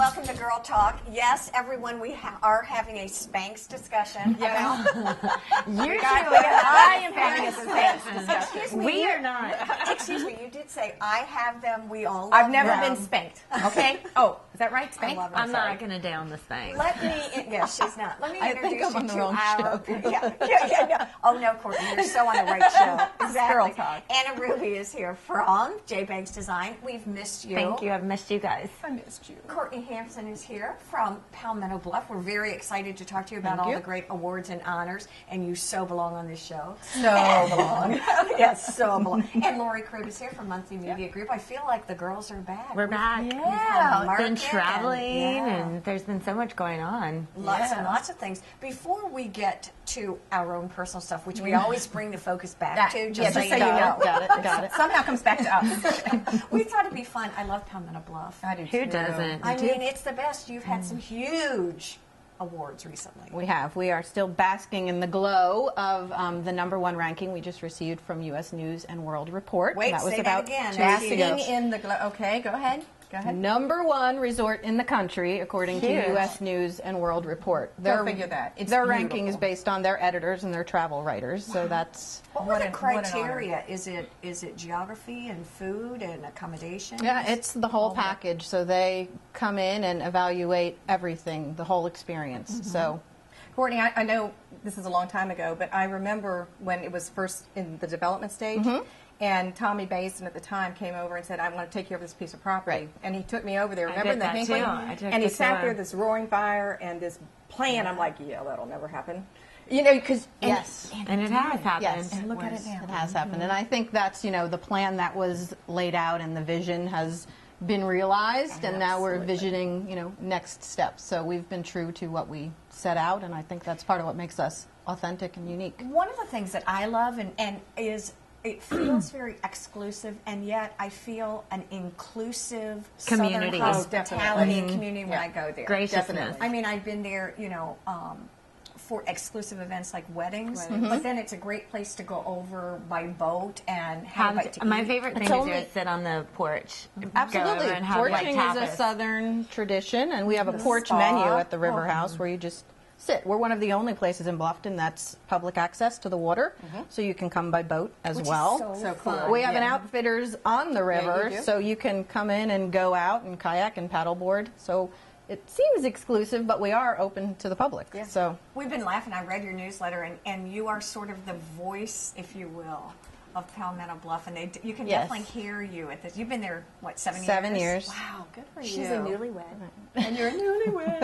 welcome to Girl Talk. Yes, everyone, we are having a Spanx discussion. Yeah. Usually I am having a Spanx discussion. Excuse me. We are not. Excuse me, you did say, I have them, we all love I've never them. been spanked, okay? Oh, is that right? Spanked? I'm not going to down the Spanx. Let me, yes, she's not. Let me I introduce think I'm you on the to wrong our, show. no. Oh no, Courtney, you're so on the right show. Exactly. Girl Talk. Anna Ruby is here from J. Banks Design. We've missed you. Thank you. I've missed you guys. I missed you. Courtney Hampson is here from Palmetto Bluff. We're very excited to talk to you about all the great awards and honors, and you so belong on this show. So belong. Yes, so belong. And Lori Cribb is here from Monthly Media Group. I feel like the girls are back. We're back. Yeah. We've been Market traveling, and there's been so much going on. Lots and lots of things. Before we get to our own personal stuff, which we always bring the focus back to, just so you know. Got it. Somehow comes back to us. We thought it'd be fun. I love Palmetto Bluff. I do Who too. doesn't? I mean, it's the best. You've had some huge awards recently. We have. We are still basking in the glow of the #1 ranking we just received from U.S. News and World Report. Wait, that was say about that again. 2 weeks ago. Basking in the glow. Okay, go ahead. Go ahead. #1 resort in the country, according to Huge. U.S. News and World Report. Go figure that. It's their beautiful. ranking is based on their editors and their travel writers, so that's... What were What the an honor. criteria? Is it geography and food and accommodation? Yeah, it's the whole package, so they come in and evaluate everything, the whole experience. So, Courtney, I know this is a long time ago, but I remember when it was first in the development stage, and Tommy Basin at the time came over and said, I want to take care of this piece of property. Right. And he took me over there. I Remember did the that Hinkley? too. I took And he the sat tour. there, this roaring fire and this plan. I'm like, yeah, that'll never happen. You know, because... yes. And it has happened. Yes. And look at it now. It has happened, and I think that's, you know, the plan that was laid out and the vision has been realized, and now we're visioning, you know, next steps. So we've been true to what we set out, and I think that's part of what makes us authentic and unique. One of the things that I love and is it feels very exclusive, and yet I feel an inclusive Community. Southern Oh, hospitality definitely. and community when I go there. Graciousness. I mean, I've been there, you know, for exclusive events like weddings, but then it's a great place to go over by boat and have a bite to My eat. favorite thing It's to do only- is sit on the porch. Absolutely. Go over and have like Porching is a tapas. Southern tradition, and we have a porch spa. menu at the River House where you just sit. We're one of the only places in Bluffton that's public access to the water, so you can come by boat as Which well. is So cool. fun. We have an Outfitters on the river, you do. so you can come in and go out and kayak and paddleboard. So it seems exclusive, but we are open to the public. So We've been laughing. I read your newsletter, and you are sort of the voice, if you will, of Palmetto Bluff, and you can Yes. definitely hear you at this. You've been there, what, 7 years? 7 years. Wow, good for you. She's a newlywed. And you're a newlywed.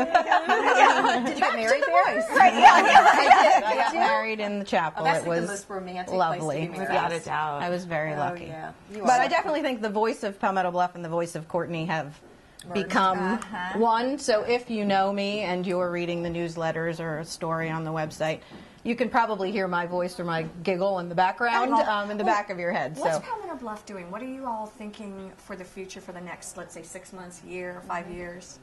Did you get married there? I got married in the chapel. That's It like was the most romantic lovely. place to be married. Without a doubt. I was very lucky. yeah. You But are I definitely think the voice of Palmetto Bluff and the voice of Courtney have become one. So if you know me and you're reading the newsletters or a story on the website, you can probably hear my voice or my giggle in the background, in the back of your head. What's So Palmetto Bluff doing? What are you all thinking for the future, for the next, let's say, 6 months, year, 5 years?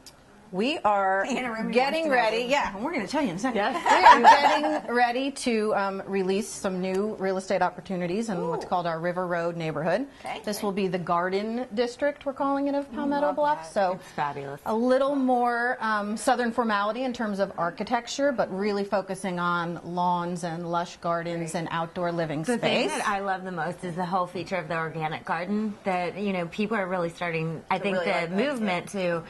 we are Anna Remy getting wants to know ready. everything. Yeah, and we're going to tell you in a second. Yes. We are getting ready to release some new real estate opportunities in what's called our River Road neighborhood. Okay. This will be the Garden District, we're calling it, of Palmetto Bluff. So It's fabulous. a little more southern formality in terms of architecture, but really focusing on lawns and lush gardens and outdoor living The thing space. that I love the most is the whole feature of the organic garden. That, you know, people are really starting. I think really the like that, movement to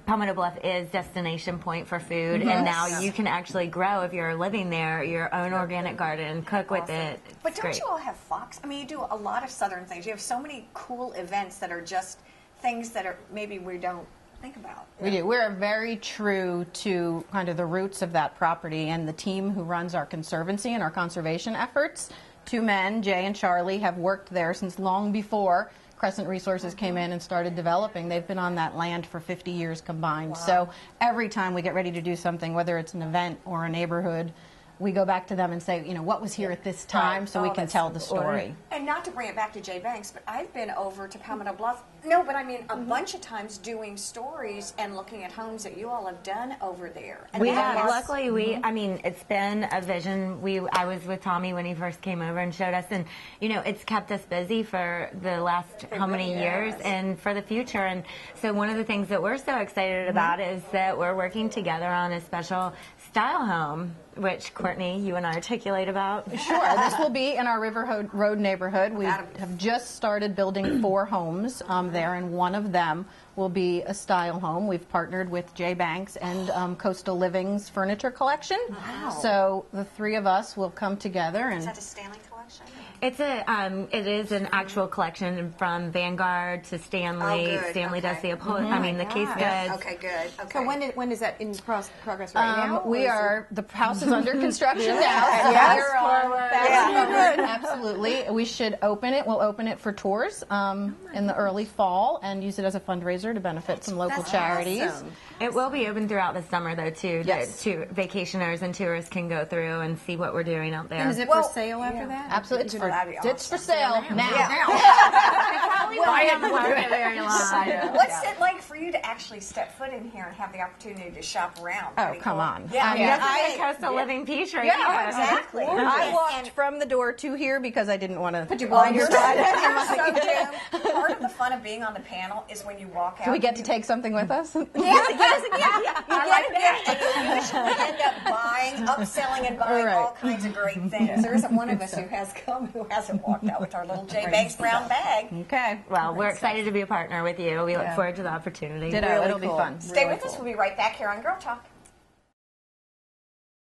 Palmetto Bluff is destination point for food, and now you can actually grow, if you're living there, your own organic garden, cook with it. But It's don't great. you all have Fox? I mean, you do a lot of Southern things. You have so many cool events that are just things that are maybe we don't think about. We do. We're very true to kind of the roots of that property, and the team who runs our conservancy and our conservation efforts, 2 men, Jay and Charlie, have worked there since long before Crescent Resources came in and started developing. They've been on that land for 50 years combined. So every time we get ready to do something, whether it's an event or a neighborhood we go back to them and say, what was here at this time, so we can tell the story. And not to bring it back to Jay Banks, but I've been over to Palmetto Bluff. No, but I mean a bunch of times doing stories and looking at homes that you all have done over there. And We have, luckily, I mean, it's been a vision. I was with Tommy when he first came over and showed us, and it's kept us busy for the last how many years and for the future. And so one of the things that we're so excited about is that we're working together on a special style home, which Courtney, you and I articulate about. Sure. This will be in our River Road neighborhood. We have just started building 4 homes there, and one of them will be a style home. We've partnered with Jay Banks and Coastal Living's furniture collection. Wow. So the 3 of us will come together. And is that a Stanley collection? It is an actual collection from Vanguard to Stanley. Stanley does the the case goods. Okay, good. Okay. So when is that in progress right now? The house is under construction now. So absolutely. We should open it. We'll open it for tours in the early fall and use it as a fundraiser to benefit some local charities. Awesome. It will be open throughout the summer, though, too. Yes. Vacationers and tourists can go through and see what we're doing out there. And is it for sale after that? Absolutely. It's for sale now. Probably won't be on the market very long. What's it like for you to actually step foot in here and have the opportunity to shop around? Oh, come on. I Coastal Living Peach right here. Exactly. I walked from the door to here because I didn't want to put your blinders on. Part of the fun of being on the panel is when you walk out. Do we get to take something with us? You usually end up upselling and buying all kinds of great things. There isn't one of us who has come who hasn't walked out with our little Jay Banks brown bag. Okay. Well, we're excited to be a partner with you. We look forward to the opportunity. It'll be fun. Stay with us. We'll be right back here on Girl Talk.